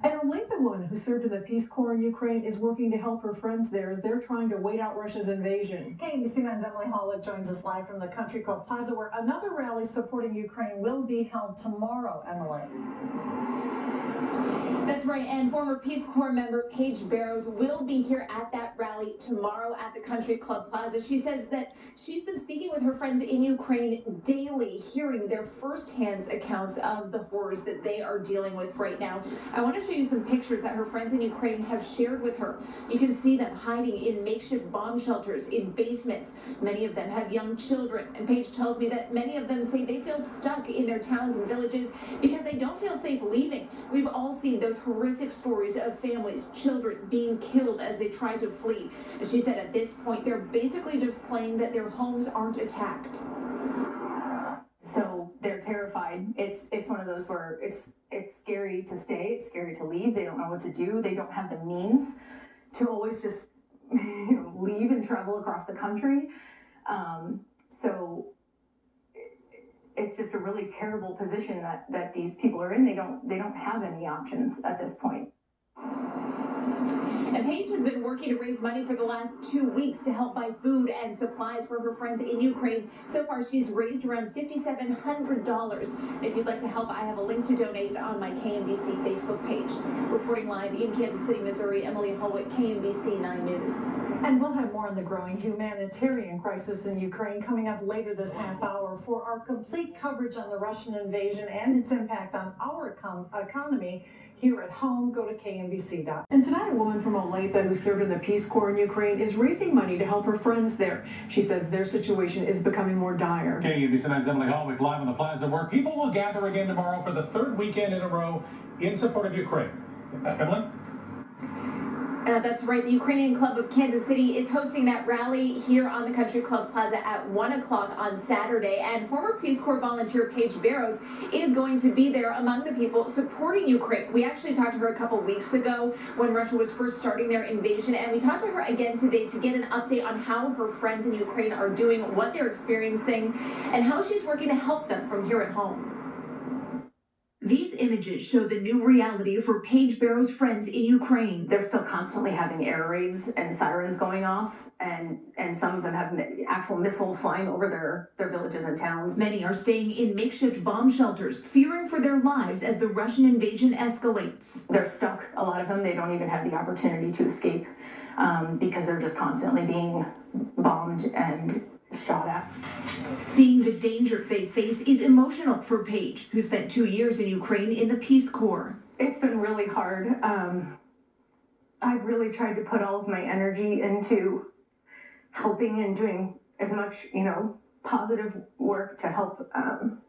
And Olathe, woman who served in the Peace Corps in Ukraine, is working to help her friends there as they're trying to wait out Russia's invasion. KMBC 9's Emily Holwick joins us live from the Country Club Plaza, where another rally supporting Ukraine will be held tomorrow, Emily. That's right, and former Peace Corps member Paige Barrows will be here at that rally tomorrow at the Country Club Plaza. She says that she's been speaking with her friends in Ukraine daily, hearing their firsthand accounts of the horrors that they are dealing with right now. I want to show you some pictures that her friends in Ukraine have shared with her. You can see them hiding in makeshift bomb shelters, in basements. Many of them have young children, and Paige tells me that many of them say they feel stuck in their towns and villages because they don't feel safe leaving. We've all seen those horrific stories of families, children being killed as they try to flee. And she said at this point, they're basically just praying that their homes aren't attacked. So they're terrified. It's one of those where it's scary to stay, it's scary to leave. They don't know what to do. They don't have the means to always just leave and travel across the country. So it's just a really terrible position that these people are in. They don't have any options at this point. And Paige has been working to raise money for the last 2 weeks to help buy food and supplies for her friends in Ukraine. So far, she's raised around $5,700. If you'd like to help, I have a link to donate on my KMBC Facebook page. Reporting live in Kansas City, Missouri, Emily Holwick, KMBC 9 News. And we'll have more on the growing humanitarian crisis in Ukraine coming up later this half hour. For our complete coverage on the Russian invasion and its impact on our economy here at home, go to KMBC.com. And tonight, a woman from Olathe who served in the Peace Corps in Ukraine is raising money to help her friends there. She says their situation is becoming more dire. KMBC 9's Emily Holwick live on the plaza, where people will gather again tomorrow for the third weekend in a row in support of Ukraine. Emily? That's right. The Ukrainian Club of Kansas City is hosting that rally here on the Country Club Plaza at 1 o'clock on Saturday. And former Peace Corps volunteer Paige Barrows is going to be there among the people supporting Ukraine. We actually talked to her a couple weeks ago when Russia was first starting their invasion. And we talked to her again today to get an update on how her friends in Ukraine are doing, what they're experiencing, and how she's working to help them from here at home. These images show the new reality for Paige Barrows' friends in Ukraine. They're still constantly having air raids and sirens going off, and some of them have actual missiles flying over their villages and towns. Many are staying in makeshift bomb shelters, fearing for their lives as the Russian invasion escalates. They're stuck, a lot of them. They don't even have the opportunity to escape because they're just constantly being bombed and shot at. Seeing the danger they face is emotional for Paige, who spent 2 years in Ukraine in the Peace Corps. It's been really hard. I've really tried to put all of my energy into helping and doing as much, positive work to help them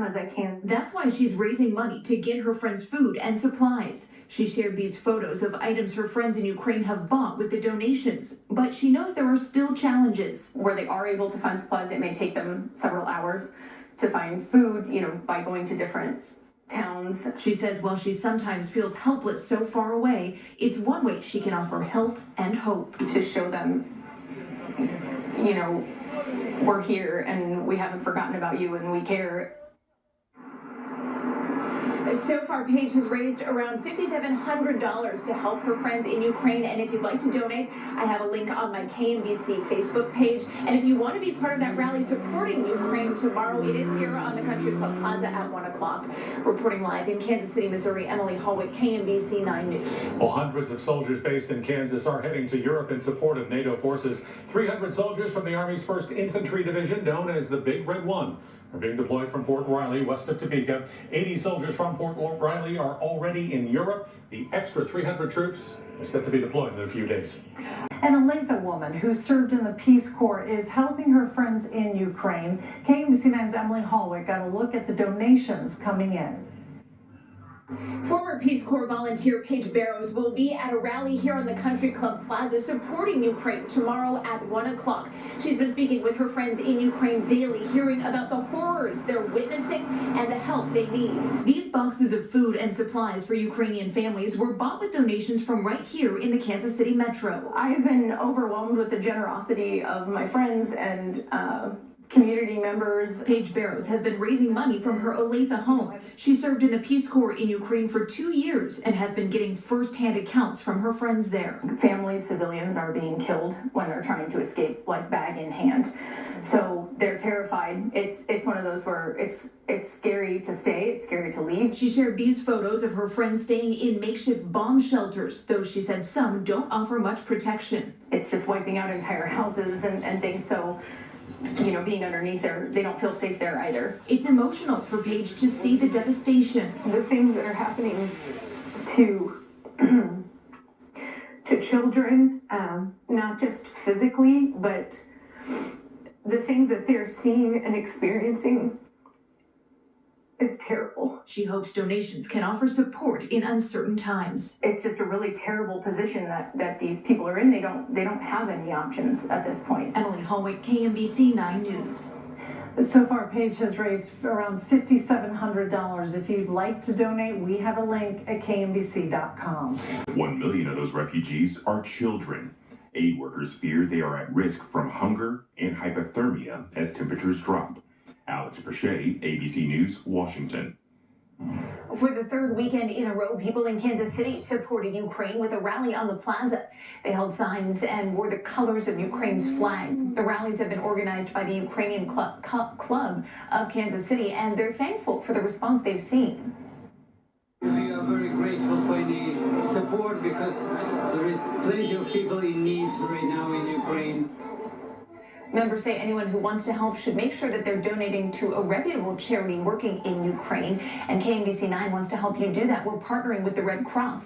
as I can. That's why she's raising money to get her friends food and supplies. She shared these photos of items her friends in Ukraine have bought with the donations, but she knows there are still challenges. Where they are able to find supplies, it may take them several hours to find food, by going to different towns. She says while she sometimes feels helpless so far away, it's one way she can offer help and hope. To show them, we're here and we haven't forgotten about you and we care. So far, Paige has raised around $5,700 to help her friends in Ukraine. And if you'd like to donate, I have a link on my KMBC Facebook page. And if you want to be part of that rally supporting Ukraine tomorrow, it is here on the Country Club Plaza at 1 o'clock. Reporting live in Kansas City, Missouri, Emily Holwick, KMBC 9 News. Well, hundreds of soldiers based in Kansas are heading to Europe in support of NATO forces. 300 soldiers from the Army's 1st Infantry Division, known as the Big Red One, are being deployed from Fort Riley, west of Topeka. 80 soldiers from Fort Riley are already in Europe. The extra 300 troops are set to be deployed in a few days. And Olathe, woman who served in the Peace Corps, is helping her friends in Ukraine. KMBC 9's Emily Holwick got a look at the donations coming in. Former Peace Corps volunteer Paige Barrows will be at a rally here on the Country Club Plaza supporting Ukraine tomorrow at 1 o'clock. She's been speaking with her friends in Ukraine daily, hearing about the horrors they're witnessing and the help they need. These boxes of food and supplies for Ukrainian families were bought with donations from right here in the Kansas City metro. I have been overwhelmed with the generosity of my friends and community members. Paige Barrows has been raising money from her Olathe home. She served in the Peace Corps in Ukraine for 2 years and has been getting first-hand accounts from her friends there. Families, civilians are being killed when they're trying to escape, like bag in hand. So they're terrified. It's one of those where it's scary to stay, it's scary to leave. She shared these photos of her friends staying in makeshift bomb shelters, though she said some don't offer much protection. It's just wiping out entire houses and things, so being underneath there, they don't feel safe there either. It's emotional for Paige to see the devastation. The things that are happening to children, not just physically, but the things that they're seeing and experiencing is terrible. She hopes donations can offer support in uncertain times. It's just a really terrible position that these people are in. They don't have any options at this point. Emily Holwick, KMBC 9 News. So far, Paige has raised around $5,700. If you'd like to donate, we have a link at KMBC.com. 1 million of those refugees are children. Aid workers fear they are at risk from hunger and hypothermia as temperatures drop. Alex Perche, ABC News, Washington. For the third weekend in a row, people in Kansas City supported Ukraine with a rally on the plaza. They held signs and wore the colors of Ukraine's flag. The rallies have been organized by the Ukrainian Club of Kansas City, and they're thankful for the response they've seen. We are very grateful for the support because there is plenty of people in need right now in Ukraine. Members say anyone who wants to help should make sure that they're donating to a reputable charity working in Ukraine, and KMBC 9 wants to help you do that. We're partnering with the Red Cross.